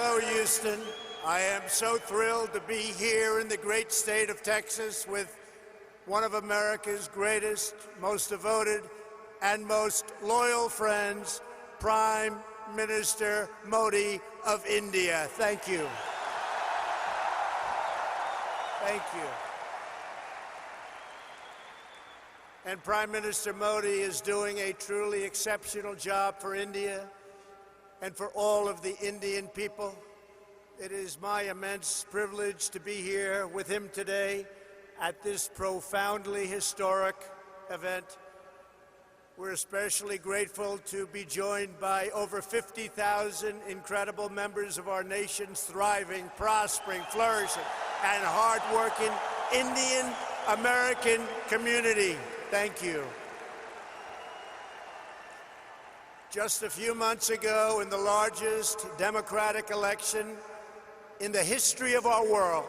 Hello, Houston. I am so thrilled to be here in the great state of Texas with one of America's greatest, most devoted, and most loyal friends, Prime Minister Modi of India. Thank you. Thank you. And Prime Minister Modi is doing a truly exceptional job for India and for all of the Indian people. It is my immense privilege to be here with him today at this profoundly historic event. We're especially grateful to be joined by over 50,000 incredible members of our nation's thriving, prospering, flourishing, and hardworking Indian American community. Thank you. Just a few months ago, in the largest democratic election in the history of our world,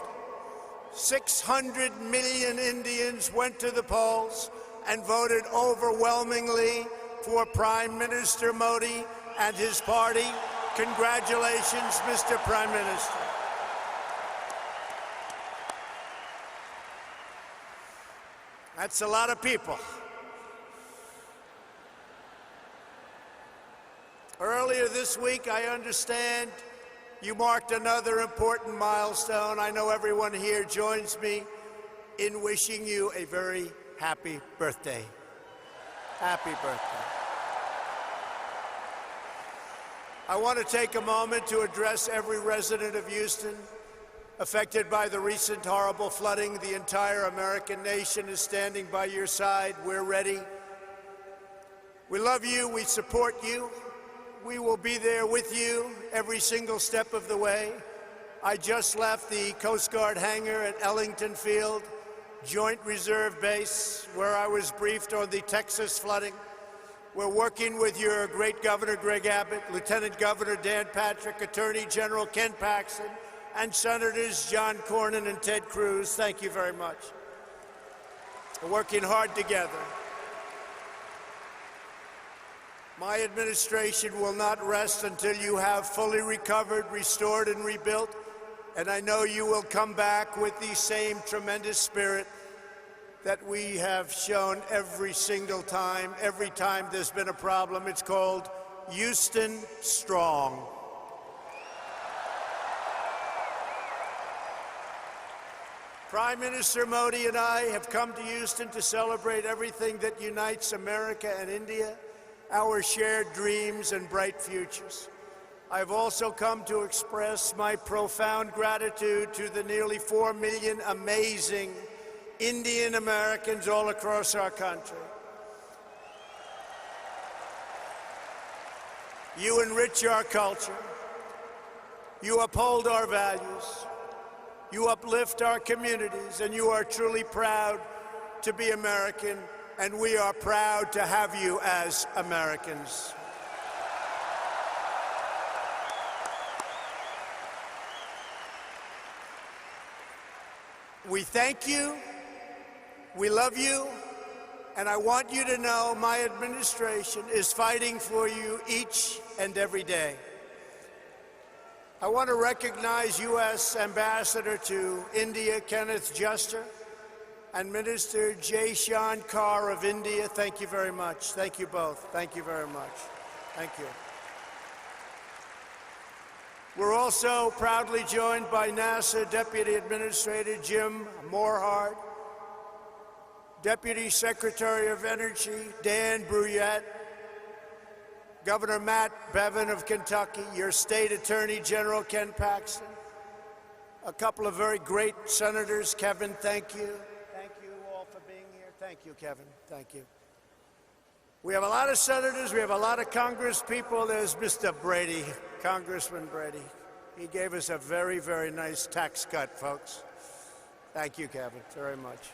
600 million Indians went to the polls and voted overwhelmingly for Prime Minister Modi and his party. Congratulations, Mr. Prime Minister. That's a lot of people. Earlier this week, I understand you marked another important milestone. I know everyone here joins me in wishing you a very happy birthday. Happy birthday. I want to take a moment to address every resident of Houston affected by the recent horrible flooding. The entire American nation is standing by your side. We're ready. We love you. We support you. We will be there with you every single step of the way. I just left the Coast Guard hangar at Ellington Field, Joint Reserve Base, where I was briefed on the Texas flooding. We're working with your great Governor Greg Abbott, Lieutenant Governor Dan Patrick, Attorney General Ken Paxton, and Senators John Cornyn and Ted Cruz. Thank you very much. We're working hard together. My administration will not rest until you have fully recovered, restored, and rebuilt. And I know you will come back with the same tremendous spirit that we have shown every single time. Every time there's been a problem, it's called Houston Strong. Prime Minister Modi and I have come to Houston to celebrate everything that unites America and India, our shared dreams and bright futures. I've also come to express my profound gratitude to the nearly 4 million amazing Indian Americans all across our country. You enrich our culture. You uphold our values. You uplift our communities, and you are truly proud to be American, and we are proud to have you as Americans. We thank you, we love you, and I want you to know my administration is fighting for you each and every day. I want to recognize U.S. Ambassador to India, Kenneth Juster, and Minister Jaishankar Carr of India. Thank you very much. Thank you both. Thank you very much. Thank you. We're also proudly joined by NASA Deputy Administrator Jim Morehart, Deputy Secretary of Energy Dan Brouillette, Governor Matt Bevin of Kentucky, your State Attorney General Ken Paxton, a couple of very great senators. Kevin, thank you. Thank you all for being here. Thank you, Kevin. Thank you. We have a lot of senators. We have a lot of Congress people. There's Mr. Brady, Congressman Brady. He gave us a very, very nice tax cut, folks. Thank you, Kevin, very much.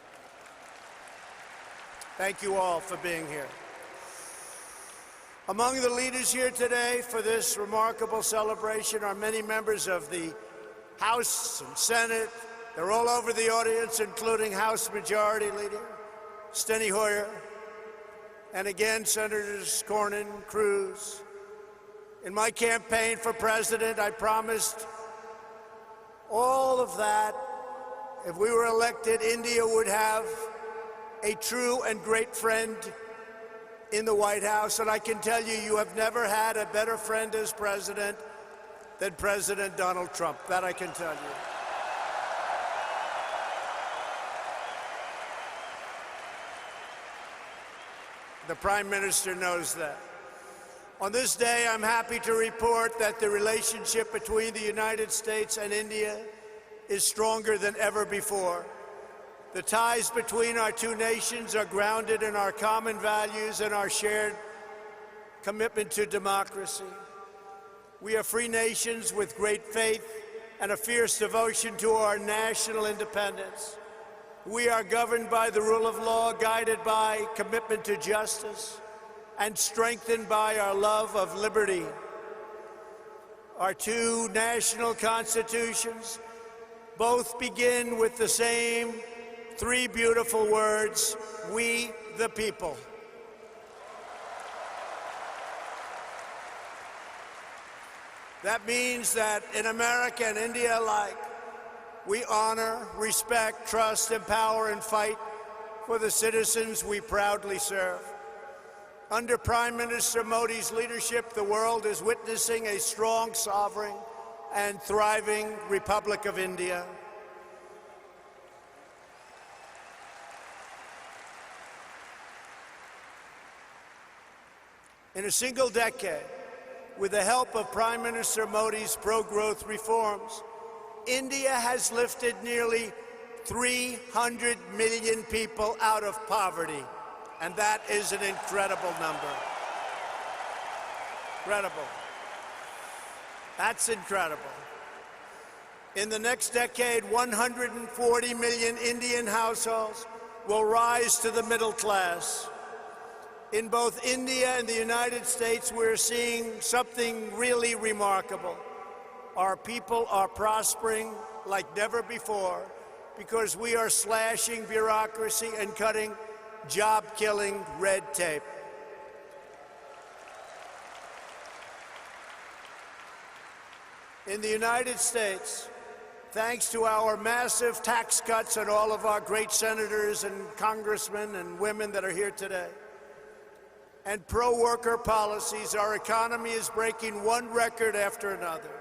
Thank you all for being here. Among the leaders here today for this remarkable celebration are many members of the House and Senate. They're all over the audience, including House Majority Leader Steny Hoyer, and again, Senators Cornyn, Cruz, In my campaign for president, I promised all of that. If we were elected, India would have a true and great friend in the White House. And I can tell you, you have never had a better friend as president than President Donald Trump. That I can tell you. The Prime Minister knows that. On this day, I'm happy to report that the relationship between the United States and India is stronger than ever before. The ties between our two nations are grounded in our common values and our shared commitment to democracy. We are free nations with great faith and a fierce devotion to our national independence. We are governed by the rule of law, guided by commitment to justice, and strengthened by our love of liberty. Our two national constitutions both begin with the same three beautiful words: we the people. That means that in America and India alike, we honor, respect, trust, empower, and fight for the citizens we proudly serve. Under Prime Minister Modi's leadership, the world is witnessing a strong, sovereign, and thriving Republic of India. In a single decade, with the help of Prime Minister Modi's pro-growth reforms, India has lifted nearly 300 million people out of poverty. And that is an incredible number. Incredible. That's incredible. In the next decade, 140 million Indian households will rise to the middle class. In both India and the United States, we're seeing something really remarkable. Our people are prospering like never before because we are slashing bureaucracy and cutting job-killing red tape. In the United States, thanks to our massive tax cuts and all of our great senators and congressmen and women that are here today, and pro-worker policies, our economy is breaking one record after another.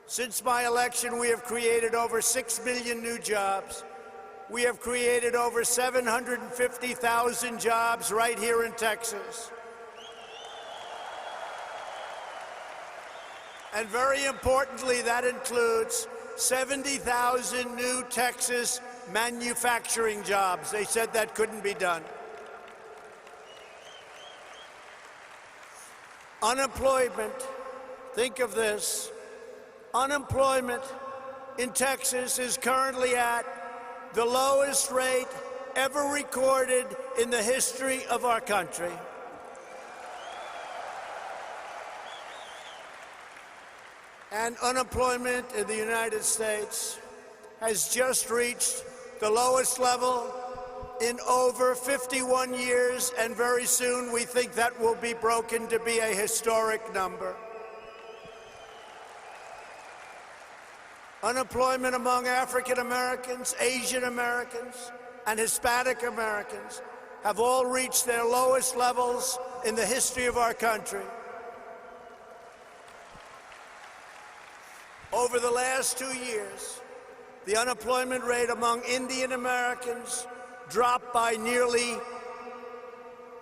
Since my election, we have created over 6 million new jobs. We have created over 750,000 jobs right here in Texas. And very importantly, that includes 70,000 new Texas manufacturing jobs. They said that couldn't be done. Unemployment, think of this, unemployment in Texas is currently at the lowest rate ever recorded in the history of our country. And unemployment in the United States has just reached the lowest level in over 51 years, and very soon we think that will be broken to be a historic number. Unemployment among African Americans, Asian Americans, and Hispanic Americans have all reached their lowest levels in the history of our country. Over the last 2 years, the unemployment rate among Indian Americans dropped by nearly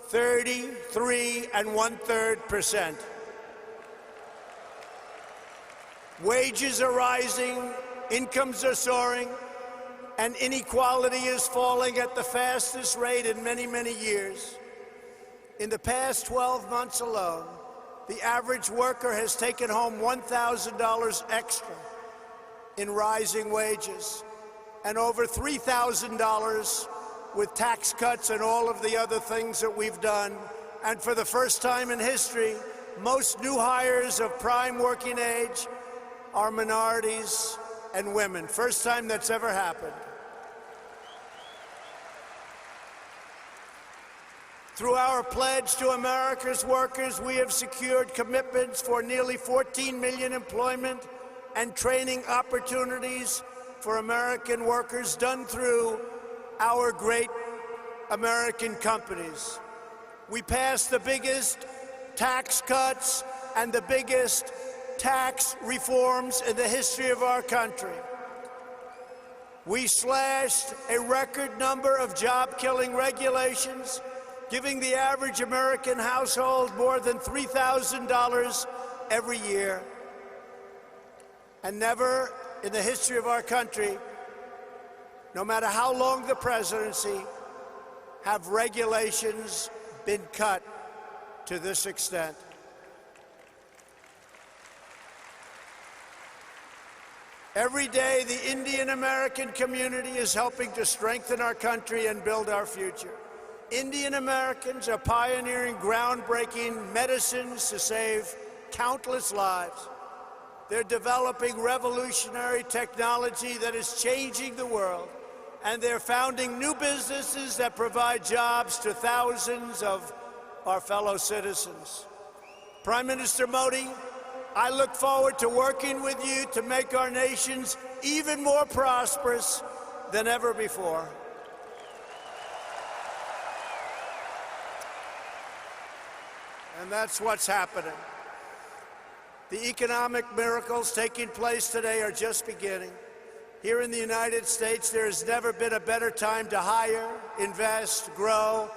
33 1/3%. Wages are rising, incomes are soaring, and inequality is falling at the fastest rate in many, many years. In the past 12 months alone, the average worker has taken home $1,000 extra in rising wages, and over $3,000 with tax cuts and all of the other things that we've done. And for the first time in history, most new hires of prime working age are minorities and women. First time that's ever happened. Through our pledge to America's workers, we have secured commitments for nearly 14 million employment and training opportunities for American workers done through our great American companies. We passed the biggest tax cuts and the biggest tax reforms in the history of our country. We slashed a record number of job-killing regulations, giving the average American household more than $3,000 every year. And never in the history of our country, no matter how long the presidency, have regulations been cut to this extent. Every day, the Indian American community is helping to strengthen our country and build our future. Indian Americans are pioneering groundbreaking medicines to save countless lives. They're developing revolutionary technology that is changing the world, and they're founding new businesses that provide jobs to thousands of our fellow citizens. Prime Minister Modi, I look forward to working with you to make our nations even more prosperous than ever before. And that's what's happening. The economic miracles taking place today are just beginning. Here in the United States, there has never been a better time to hire, invest, grow,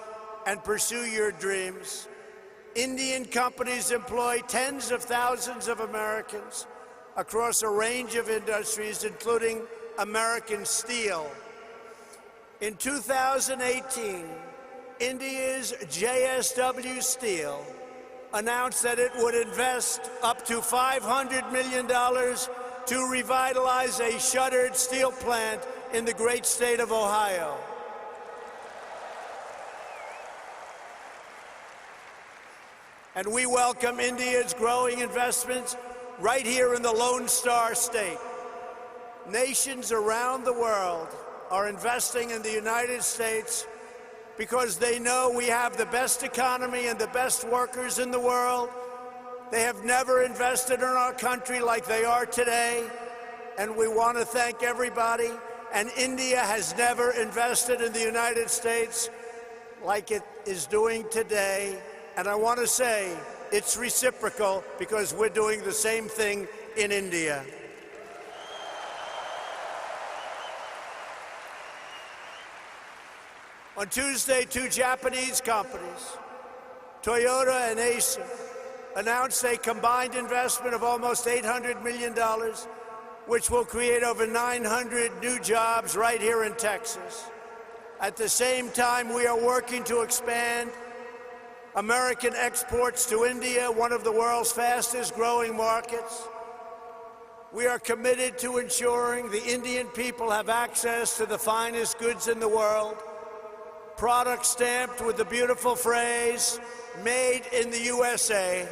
and pursue your dreams. Indian companies employ tens of thousands of Americans across a range of industries, including American steel. In 2018, India's JSW Steel announced that it would invest up to $500 million to revitalize a shuttered steel plant in the great state of Ohio. And we welcome India's growing investments right here in the Lone Star State. Nations around the world are investing in the United States because they know we have the best economy and the best workers in the world. They have never invested in our country like they are today, and we want to thank everybody. And India has never invested in the United States like it is doing today. And I want to say it's reciprocal because we're doing the same thing in India. On Tuesday, two Japanese companies, Toyota and Acer, announced a combined investment of almost $800 million, which will create over 900 new jobs right here in Texas. At the same time, we are working to expand American exports to India, one of the world's fastest-growing markets. We are committed to ensuring the Indian people have access to the finest goods in the world, products stamped with the beautiful phrase, "Made in the USA."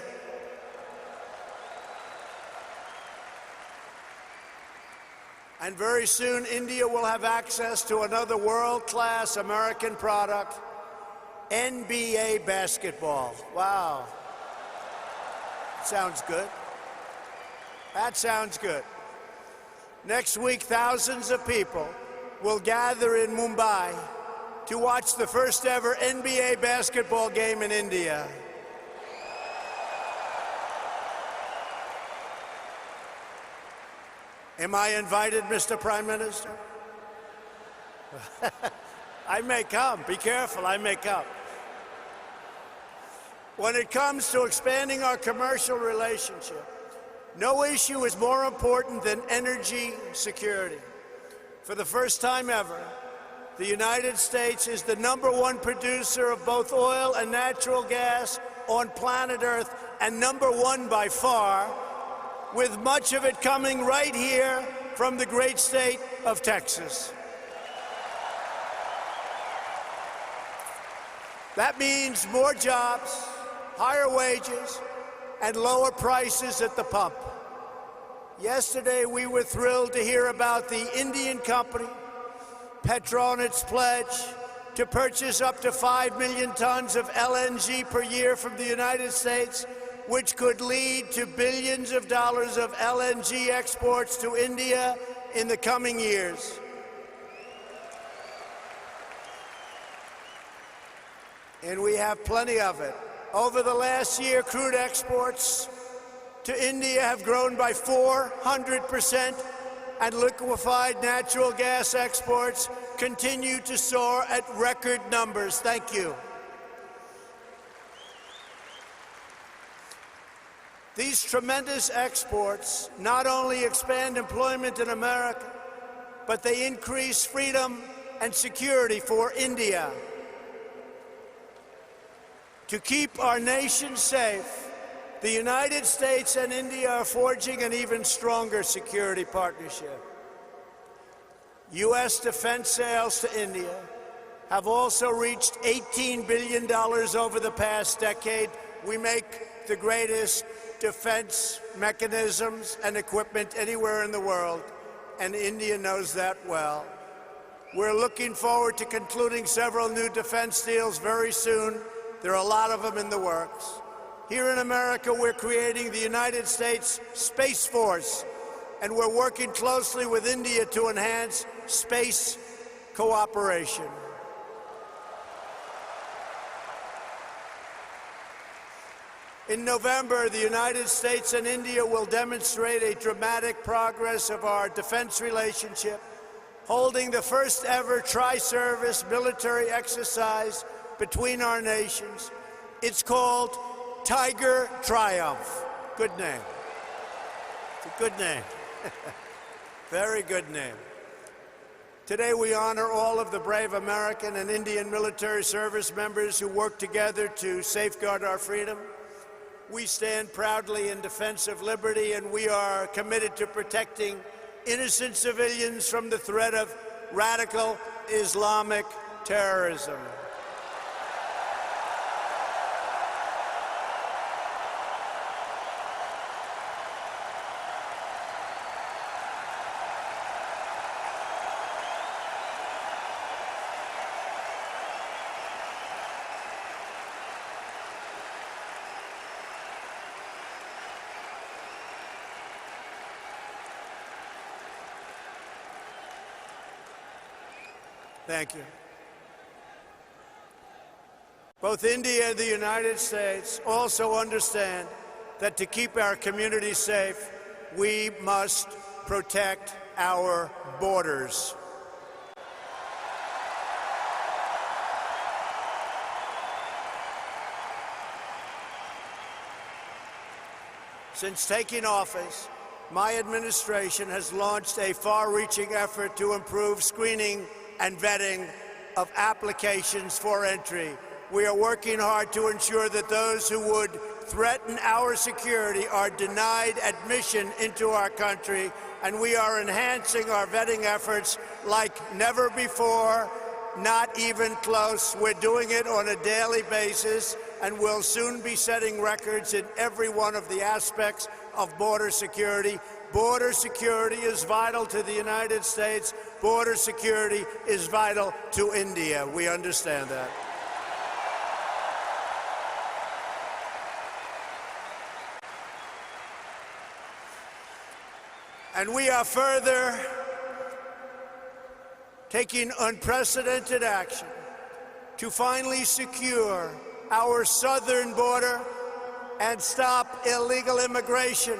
And very soon, India will have access to another world-class American product, NBA basketball. Wow. Sounds good. That sounds good. Next week, thousands of people will gather in Mumbai to watch the first ever NBA basketball game in India. Am I invited, Mr. Prime Minister? I may come. Be careful, I may come. When it comes to expanding our commercial relationship, no issue is more important than energy security. For the first time ever, the United States is the #1 producer of both oil and natural gas on planet Earth, and #1 by far, with much of it coming right here from the great state of Texas. That means more jobs, higher wages, and lower prices at the pump. Yesterday, we were thrilled to hear about the Indian company, Petronet's pledge to purchase up to 5 million tons of LNG per year from the United States, which could lead to billions of dollars of LNG exports to India in the coming years. And we have plenty of it. Over the last year, crude exports to India have grown by 400%, and liquefied natural gas exports continue to soar at record numbers. Thank you. These tremendous exports not only expand employment in America, but they increase freedom and security for India. To keep our nation safe, the United States and India are forging an even stronger security partnership. U.S. defense sales to India have also reached $18 billion over the past decade. We make the greatest defense mechanisms and equipment anywhere in the world, and India knows that well. We're looking forward to concluding several new defense deals very soon. There are a lot of them in the works. Here in America, we're creating the United States Space Force, and we're working closely with India to enhance space cooperation. In November, the United States and India will demonstrate a dramatic progress of our defense relationship, holding the first ever tri-service military exercise between our nations. It's called Tiger Triumph. Good name. It's a good name. Very good name. Today we honor all of the brave American and Indian military service members who work together to safeguard our freedom. We stand proudly in defense of liberty, and we are committed to protecting innocent civilians from the threat of radical Islamic terrorism. Thank you. Both India and the United States also understand that to keep our communities safe, we must protect our borders. Since taking office, my administration has launched a far-reaching effort to improve screening and vetting of applications for entry. We are working hard to ensure that those who would threaten our security are denied admission into our country, and we are enhancing our vetting efforts like never before, not even close. We're doing it on a daily basis, and we'll soon be setting records in every one of the aspects of border security. Border security is vital to the United States. Border security is vital to India. We understand that. And we are further taking unprecedented action to finally secure our southern border and stop illegal immigration.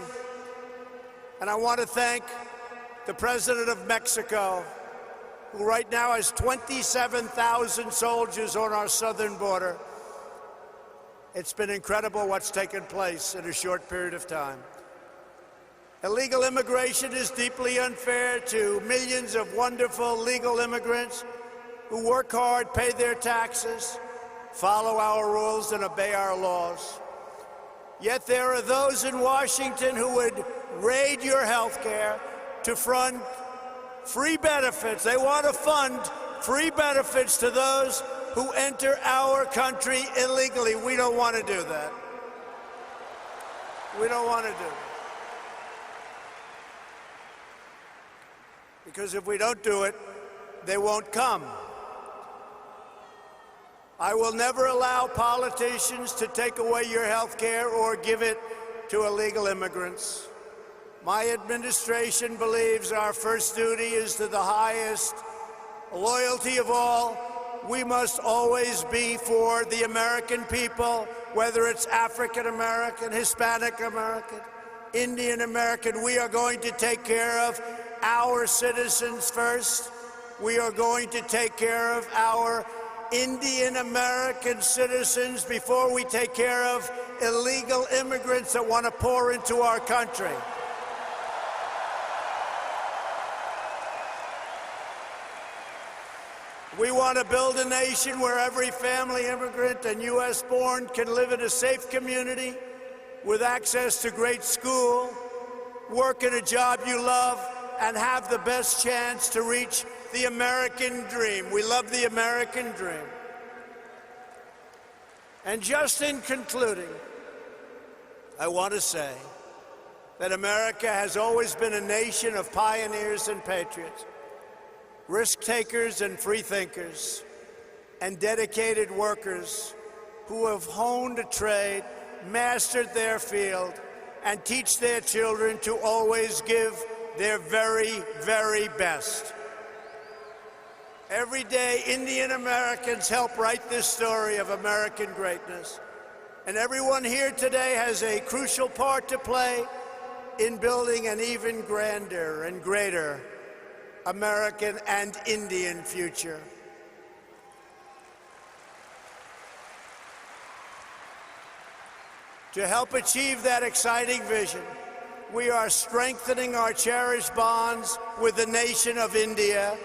And I want to thank the President of Mexico, who right now has 27,000 soldiers on our southern border. It's been incredible what's taken place in a short period of time. Illegal immigration is deeply unfair to millions of wonderful legal immigrants who work hard, pay their taxes, follow our rules, and obey our laws. Yet there are those in Washington who would raid your health care to fund free benefits. They want to fund free benefits to those who enter our country illegally. We don't want to do that. We don't want to do it. Because if we don't do it, they won't come. I will never allow politicians to take away your health care or give it to illegal immigrants. My administration believes our first duty is to the highest loyalty of all. We must always be for the American people, whether it's African American, Hispanic American, Indian American. We are going to take care of our citizens first. We are going to take care of our Indian American citizens before we take care of illegal immigrants that want to pour into our country. We want to build a nation where every family immigrant and U.S. born can live in a safe community with access to great school, work in a job you love, and have the best chance to reach the American dream. We love the American dream. And just in concluding, I want to say that America has always been a nation of pioneers and patriots, risk-takers and free-thinkers, and dedicated workers who have honed a trade, mastered their field, and teach their children to always give their very, very best. Every day, Indian Americans help write this story of American greatness. And everyone here today has a crucial part to play in building an even grander and greater American and Indian future. To help achieve that exciting vision, we are strengthening our cherished bonds with the nation of India,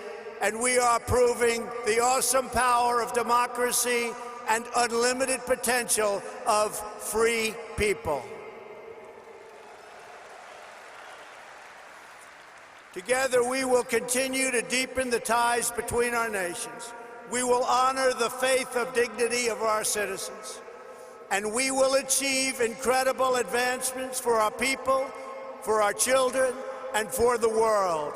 and we are proving the awesome power of democracy and unlimited potential of free people. Together, we will continue to deepen the ties between our nations. We will honor the faith of dignity of our citizens, and we will achieve incredible advancements for our people, for our children, and for the world.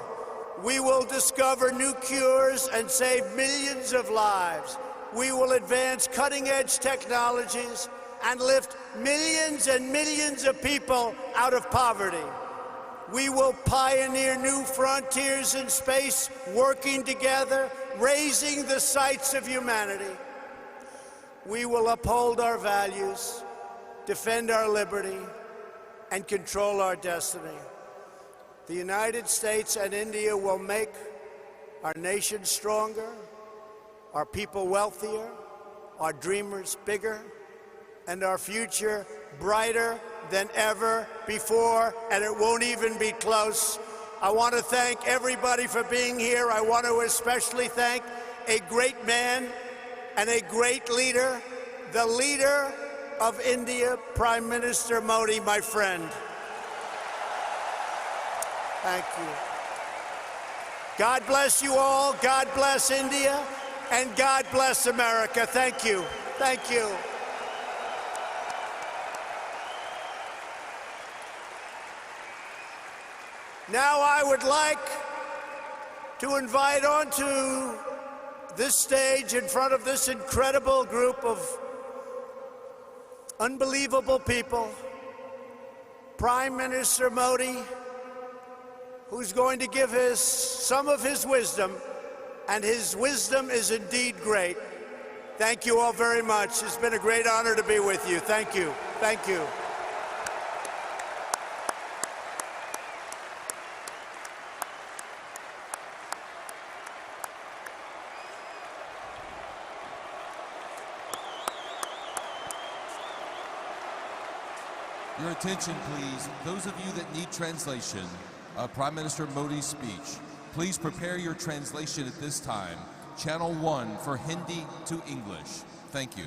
We will discover new cures and save millions of lives. We will advance cutting-edge technologies and lift millions and millions of people out of poverty. We will pioneer new frontiers in space, working together, raising the sights of humanity. We will uphold our values, defend our liberty, and control our destiny. The United States and India will make our nation stronger, our people wealthier, our dreamers bigger, and our future brighter than ever before, and it won't even be close. I want to thank everybody for being here. I want to especially thank a great man and a great leader, the leader of India, Prime Minister Modi, my friend. Thank you. God bless you all. God bless India. And God bless America. Thank you. Thank you. Now I would like to invite onto this stage in front of this incredible group of unbelievable people, Prime Minister Modi, who's going to give some of his wisdom, and his wisdom is indeed great. Thank you all very much. It's been a great honor to be with you. Thank you. Thank you. Your attention, please. Those of you that need translation of Prime Minister Modi's speech, please prepare your translation at this time. Channel 1 for Hindi to English. Thank you.